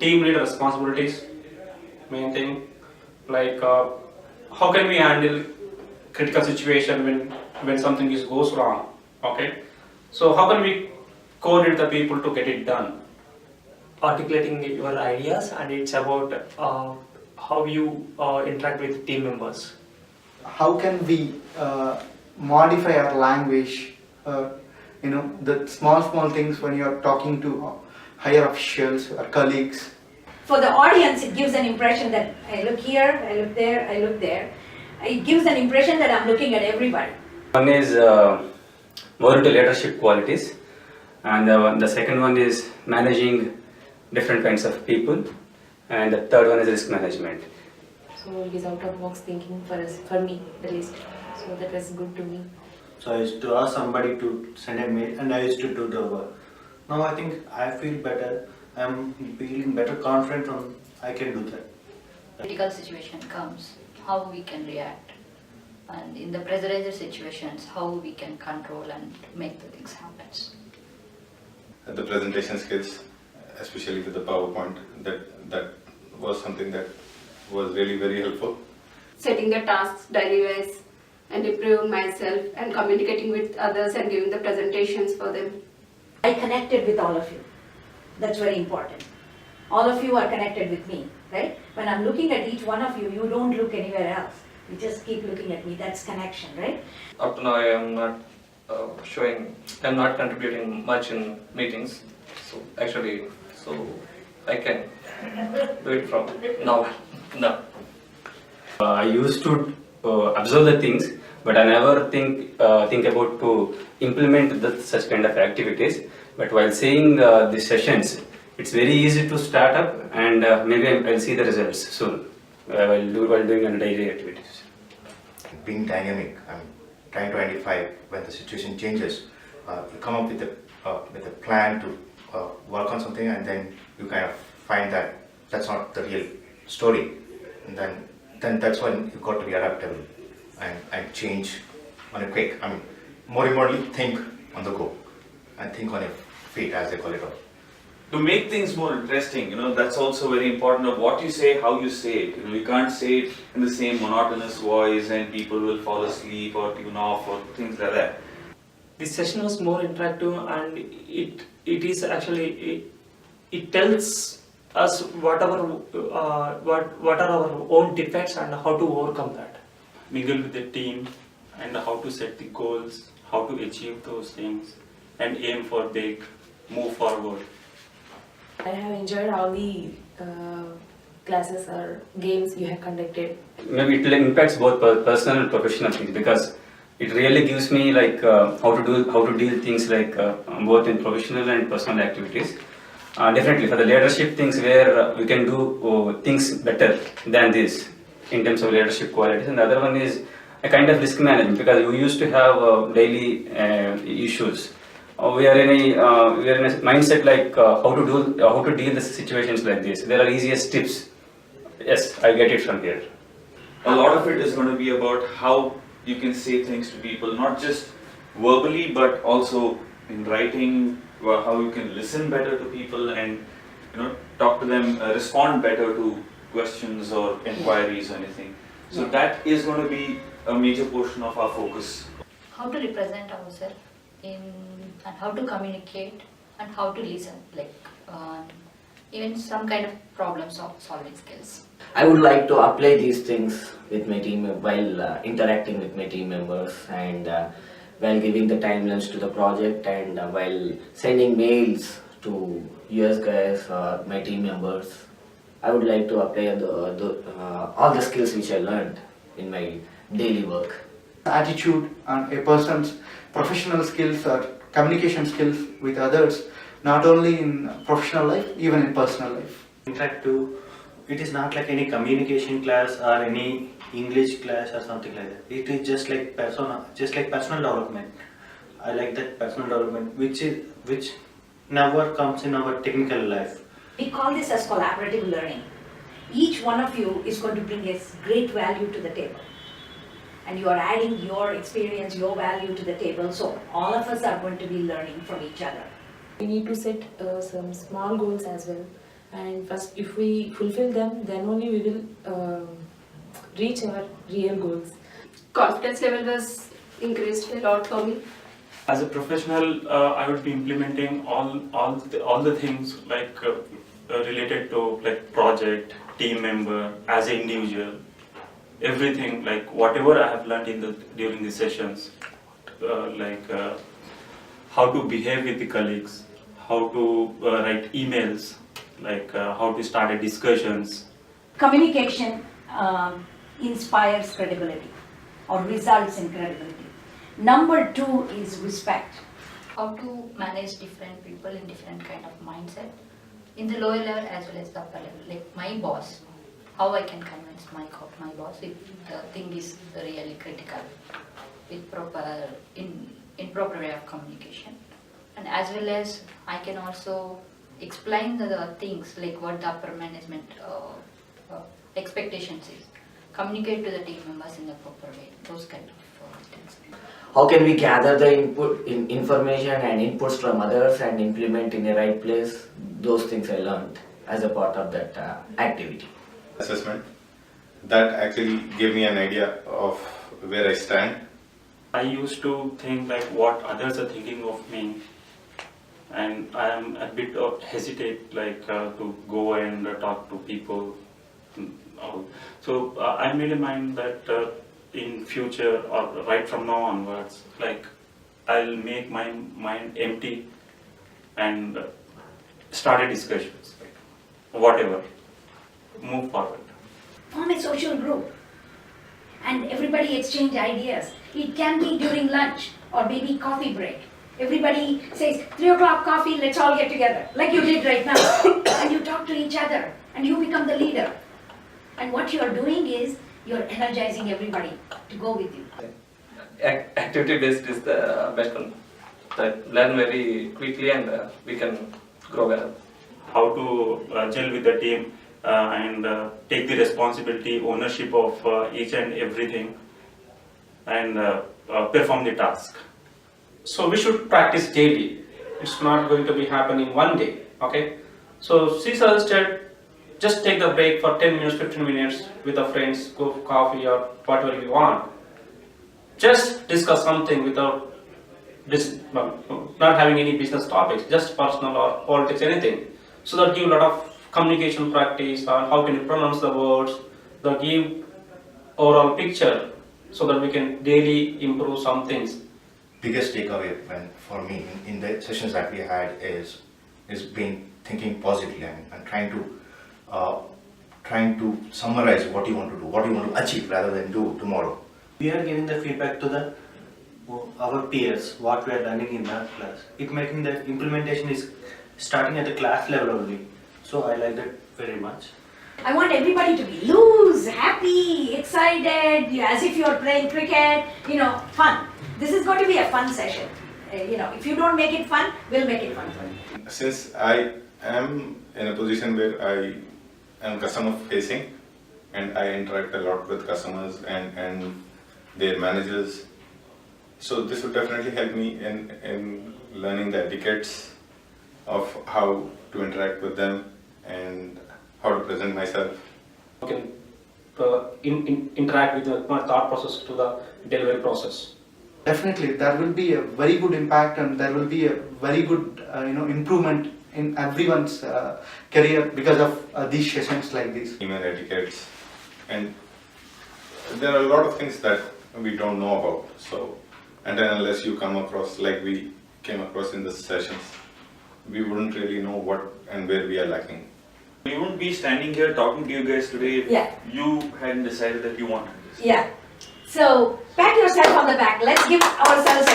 team leader responsibilities, main thing, like how can we handle critical situation when something goes wrong, okay? So how can we coordinate the people to get it done? Articulating your ideas, and it's about how you interact with team members. How can we modify our language, the small things when you are talking to higher officials or colleagues. For the audience, it gives an impression that I look here, I look there, I look there. It gives an impression that I'm looking at everybody. One is more into leadership qualities, and the second one is managing different kinds of people, and the third one is risk management. So it is out of box thinking for us, for me at least. So that was good to me. So I used to ask somebody to send a mail and I used to do the work. Now I think I feel better. I'm feeling better confident from I can do that. Critical situation comes, how we can react, and in the pressurized situations, how we can control and make the things happen. The presentation skills, especially with the PowerPoint, that was something that was really very helpful. Setting the tasks daily wise and improving myself and communicating with others and giving the presentations for them. I connected with all of you. That's very important. All of you are connected with me, right? When I'm looking at each one of you, you don't look anywhere else. You just keep looking at me. That's connection, right? Up to now, I am not I'm not contributing much in meetings. So I can do it from now. I used to observe the things, but I never think about to implement such kind of activities. But while seeing these sessions, it's very easy to start up, and maybe I'll see the results soon while doing on daily activities. Being dynamic, trying to identify when the situation changes, you come up with a plan to work on something, and then you kind of find that that's not the real story, and then that's when you got to be adaptable and change on a quick. More importantly, think on the go and think on your feet, as they call it. To make things more interesting, that's also very important of what you say, how you say it. You can't say it in the same monotonous voice and people will fall asleep or tune off or things like that. This session was more interactive, and it is actually it tells us what are our own defects and how to overcome that. Mingle with the team and how to set the goals, how to achieve those things, and aim for big, move forward. I have enjoyed all the classes or games you have conducted. Maybe it impacts both personal and professional things, because it really gives me how to deal things both in professional and personal activities. Definitely for the leadership things where we can do things better than this in terms of leadership qualities, and the other one is a kind of risk management, because we used to have daily issues. We are in a mindset how to deal with situations like this. There are easiest tips. Yes, I get it from here. A lot of it is going to be about how you can say things to people, not just verbally but also in writing, how you can listen better to people and talk to them, respond better to questions or inquiries or anything. So that is going to be a major portion of our focus. How to represent ourselves and how to communicate and how to listen, even some kind of problem solving skills. I would like to apply these things with my team while interacting with my team members, and while giving the timelines to the project, and while sending mails to US guys or my team members. I would like to apply all the skills which I learned in my daily work. Attitude and a person's professional skills or communication skills with others, not only in professional life, even in personal life. Interactive, it is not like any communication class or any English class or something like that. It is just like personal development. I like that personal development, which never comes in our technical life. We call this as collaborative learning. Each one of you is going to bring a great value to the table. And you are adding your experience, your value to the table. So all of us are going to be learning from each other. We need to set some small goals as well, and first if we fulfill them, then only we will reach our real goals. Confidence level was increased a lot for me. As a professional, I would be implementing all the things like related to like project, team member, as an individual, everything like whatever I have learned during the sessions, how to behave with the colleagues, how to write emails, how to start discussions. Communication inspires credibility or results in credibility. Number 2 is respect. How to manage different people in different kind of mindset, in the lower level as well as the upper level. Like my boss, how I can convince my boss if the thing is really critical, with proper in proper way of communication, and as well as I can also explain the things like what the upper management expectations is. Communicate to the team members in the proper way. Those kind of things. How can we gather the information and inputs from others and implement in the right place? Those things I learned as a part of that activity. Assessment that actually gave me an idea of where I stand. I used to think like what others are thinking of me, and I am a bit hesitate to go and talk to people. So I made a mind that in future or right from now onwards, I'll make my mind empty and start a discussions, whatever, move forward. Form a social group and everybody exchange ideas. It can be during lunch or maybe coffee break. Everybody says 3 o'clock coffee, let's all get together, like you did right now. And you talk to each other and you become the leader. And what you're doing is you're energizing everybody to go with you. Activity based is the best one. Learn very quickly and we can grow well. How to gel with the team and take the responsibility, ownership of each and everything, and perform the task. So we should practice daily. It's not going to be happening one day, okay? So she suggested just take the break for 10 minutes, 15 minutes with the friends, go for coffee or whatever you want. Just discuss something without not having any business topics, just personal or politics, anything. So that give a lot of communication practice on how can you pronounce the words, that give overall picture so that we can daily improve some things. Biggest takeaway for me in the sessions that we had is being thinking positively and trying to summarize what you want to do, what you want to achieve rather than do tomorrow. We are giving the feedback to our peers, what we are learning in that class. It making the implementation is starting at the class level only. So I like that very much. I want everybody to be loose, happy, excited, as if you're playing cricket, fun. This is going to be a fun session. If you don't make it fun, we'll make it fun for you. Since I am in a position where I am customer facing and I interact a lot with customers and their managers, so this would definitely help me in learning the etiquettes of how to interact with them and how to present myself. You can interact with my thought process to the delivery process. Definitely, there will be a very good impact and there will be a very good improvement in everyone's career because of these sessions like this. Email etiquettes, and there are a lot of things that we don't know about. So, and then unless you come across like we came across in the sessions, we wouldn't really know what and where we are lacking. We wouldn't be standing here talking to you guys today if you hadn't decided that you wanted this. Yeah. So pat yourself on the back. Let's give ourselves